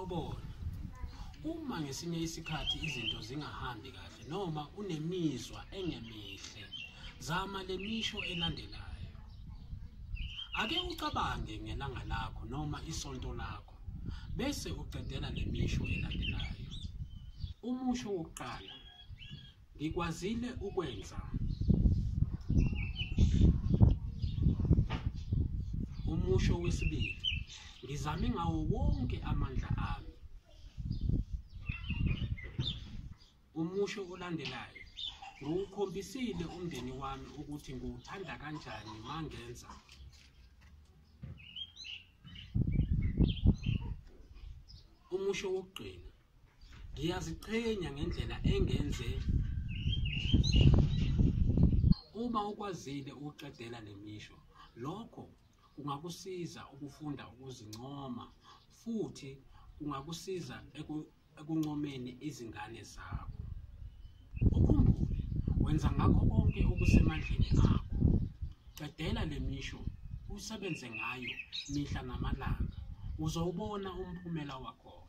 Sawubona. Uma ngesinye isikhathi izinto zingahambi kahle noma unemizwa engemihle, zama le misho elandelayo. Ake ucabange ngelanga lakho noma isonto lakho, bese uqedela le misho elandelayo. Umusho wokuqala, ngikwazile ukwenza. Umusho wesibili, ngizame ngawo wonke amandla ami. Umusho olandelayo, ngiwukhombisile umndeni wami ukuthi ngiwuthanda kanjani mangenza. Umusho wokugcina, ngiyaziqhenya ngendlela engenze. Uma ukwazile ukuqedela le misho, lokho kungakusiza ukufunda ukuzincoma futhi kungakusiza ekunqomeni izingane zakho. Ukhumbule, wenza ngakho konke okusemandleni akho. Qedela le misho, usebenze ngayo mihla namalanga. Uzowubona umphumela wakho.